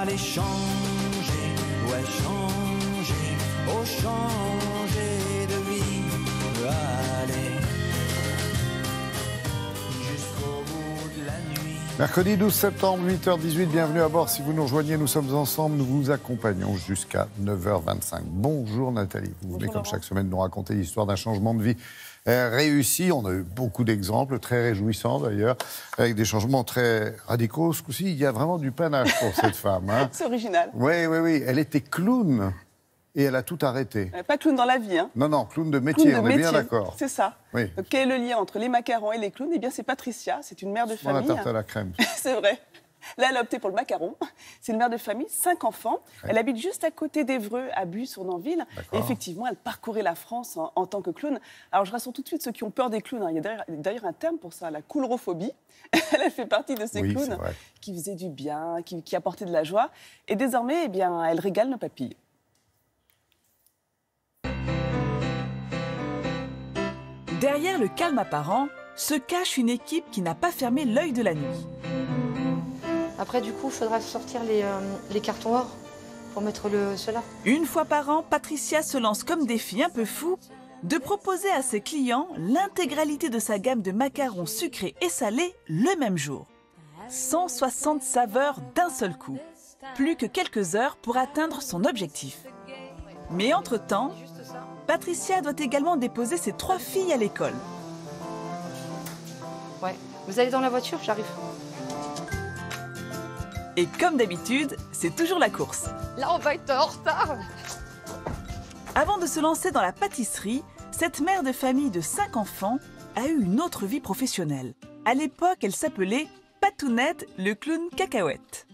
Allez changer, ouais changer, oh changer de vie, allez jusqu'au bout de la nuit. Mercredi 12 septembre, 8h18, bienvenue à bord. Si vous nous rejoignez, nous sommes ensemble, nous vous accompagnons jusqu'à 9h25. Bonjour Nathalie, vous venez comme chaque semaine nous raconter l'histoire d'un changement de vie réussi. On a eu beaucoup d'exemples, très réjouissants d'ailleurs, avec des changements très radicaux. Ce coup-ci, il y a vraiment du panache pour cette femme. Hein. C'est original. Oui, oui, oui. Elle était clown et elle a tout arrêté. Pas clown dans la vie, hein. Non, non, clown de métier, Clown de on est métier, bien d'accord. C'est ça. Oui. Donc, quel est le lien entre les macarons et les clowns? Eh bien, c'est Patricia, c'est une mère de Souvent la famille. tarte à la crème. C'est vrai. Là, elle a opté pour le macaron. C'est une mère de famille, 5 enfants. Ouais. Elle habite juste à côté d'Évreux, à Buis-sur-Nanville. Et effectivement, elle parcourait la France en tant que clown. Alors, je rassure tout de suite ceux qui ont peur des clowns. Hein. Il y a d'ailleurs un terme pour ça, la coulrophobie. Elle fait partie de ces clowns qui faisaient du bien, qui apportaient de la joie. Et désormais, eh bien, elle régale nos papilles. Derrière le calme apparent se cache une équipe qui n'a pas fermé l'œil de la nuit. Après, du coup, il faudra sortir les cartons or pour mettre cela. Une fois par an, Patricia se lance comme défi un peu fou de proposer à ses clients l'intégralité de sa gamme de macarons sucrés et salés le même jour. 160 saveurs d'un seul coup. Plus que quelques heures pour atteindre son objectif. Mais entre-temps, Patricia doit également déposer ses 3 filles à l'école. Ouais. Vous allez dans la voiture, j'arrive. Et comme d'habitude, c'est toujours la course. Là, on va être en retard. Avant de se lancer dans la pâtisserie, cette mère de famille de 5 enfants a eu une autre vie professionnelle. À l'époque, elle s'appelait Patounette, le clown cacahuète.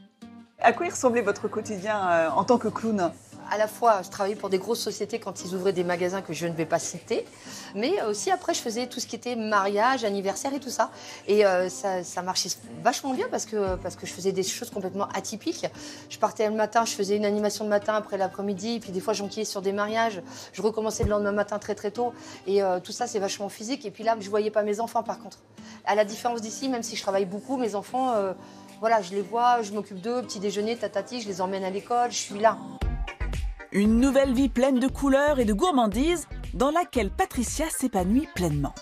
À quoi il ressemblait votre quotidien en tant que clown? À la fois, je travaillais pour des grosses sociétés quand ils ouvraient des magasins que je ne vais pas citer, mais aussi après, je faisais tout ce qui était mariage, anniversaire et tout ça. Et ça marchait vachement bien parce que je faisais des choses complètement atypiques. Je partais le matin, je faisais une animation le matin, après l'après-midi, puis des fois j'enquillais sur des mariages. Je recommençais le lendemain matin très très tôt. Et tout ça, c'est vachement physique. Et puis là, je ne voyais pas mes enfants par contre. À la différence d'ici, même si je travaille beaucoup, mes enfants, voilà, je les vois, je m'occupe d'eux, petit déjeuner, tatati, je les emmène à l'école, je suis là. Une nouvelle vie pleine de couleurs et de gourmandises dans laquelle Patricia s'épanouit pleinement.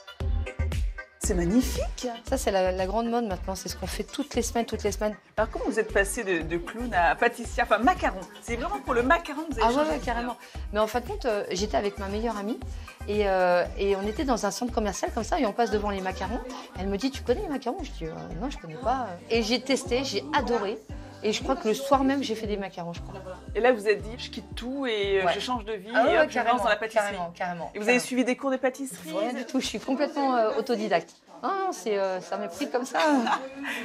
C'est magnifique. Ça, c'est la grande mode maintenant. C'est ce qu'on fait toutes les semaines, toutes les semaines. Alors, comment vous êtes passé de clown à pâtissière, enfin macaron? C'est vraiment pour le macaron que vous avez changé? Ouais, carrément. Mais en fin de compte, j'étais avec ma meilleure amie et on était dans un centre commercial comme ça et on passe devant les macarons. Elle me dit, tu connais les macarons? Je dis, non, je connais pas. Et j'ai testé, j'ai adoré. Et je crois que le soir même, j'ai fait des macarons, je crois. Et là, vous êtes dit, je quitte tout et je change de vie et hop, je lance dans la pâtisserie. Carrément. Et vous avez suivi des cours de pâtisserie? Rien du tout, je suis complètement autodidacte. Non, ça m'est pris comme ça.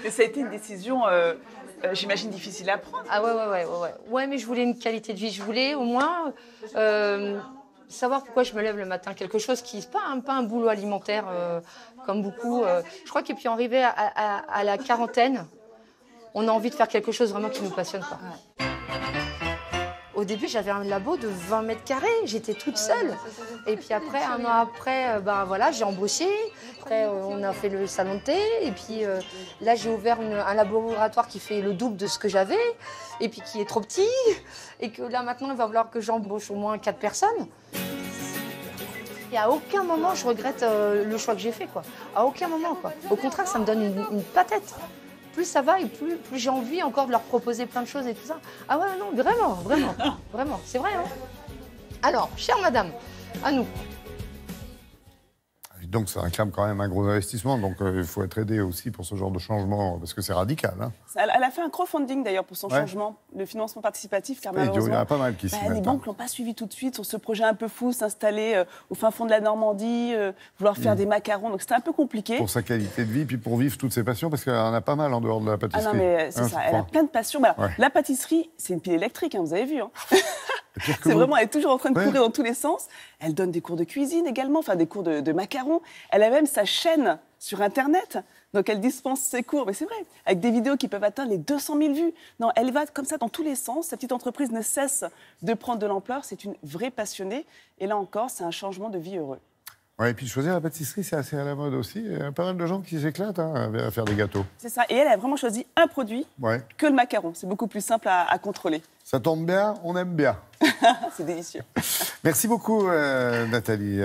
Mais ça a été une décision, j'imagine, difficile à prendre. Ah ouais. Ouais, mais je voulais une qualité de vie. Je voulais au moins savoir pourquoi je me lève le matin. Quelque chose qui n'est pas un boulot alimentaire comme beaucoup. Je crois que puis arrivé à la quarantaine, on a envie de faire quelque chose vraiment qui nous passionne, quoi. Ouais. Au début, j'avais un labo de 20 mètres carrés. J'étais toute seule. Et puis après, un an après, voilà, j'ai embauché. Après, on a fait le salon de thé. Et puis là, j'ai ouvert un laboratoire qui fait le double de ce que j'avais. Et puis qui est trop petit. Et que là, maintenant, il va falloir que j'embauche au moins 4 personnes. Et à aucun moment, je regrette le choix que j'ai fait, quoi. À aucun moment, quoi. Au contraire, ça me donne une patate. Plus ça va et plus j'ai envie encore de leur proposer plein de choses et tout ça. Ah ouais, non, vraiment, c'est vrai. Hein. Alors, chère madame, à nous. Donc ça réclame quand même un gros investissement, donc il faut être aidé aussi pour ce genre de changement, parce que c'est radical. Hein. Elle a fait un crowdfunding d'ailleurs pour son changement, le financement participatif, car malheureusement, il y en a pas mal qui s'y mettent. Les banques ne l'ont pas suivi tout de suite sur ce projet un peu fou, s'installer au fin fond de la Normandie, vouloir faire des macarons, donc c'était un peu compliqué. Pour sa qualité de vie, puis pour vivre toutes ses passions, parce qu'elle en a pas mal en dehors de la pâtisserie. Ah non, mais c'est ça, elle a plein de passions. Mais alors, la pâtisserie, c'est une pile électrique, hein, vous avez vu. Hein. C'est vraiment, elle est toujours en train de courir dans tous les sens. Elle donne des cours de cuisine également, enfin des cours de macarons. Elle a même sa chaîne sur Internet, donc elle dispense ses cours, mais c'est vrai, avec des vidéos qui peuvent atteindre les 200 000 vues. Non, elle va comme ça dans tous les sens. Sa petite entreprise ne cesse de prendre de l'ampleur. C'est une vraie passionnée. Et là encore, c'est un changement de vie heureux. Ouais, et puis choisir la pâtisserie, c'est assez à la mode aussi. Il y a pas mal de gens qui s'éclatent à faire des gâteaux. C'est ça. Et elle a vraiment choisi un produit que le macaron. C'est beaucoup plus simple à contrôler. Ça tombe bien, on aime bien. C'est délicieux. Merci beaucoup, Nathalie.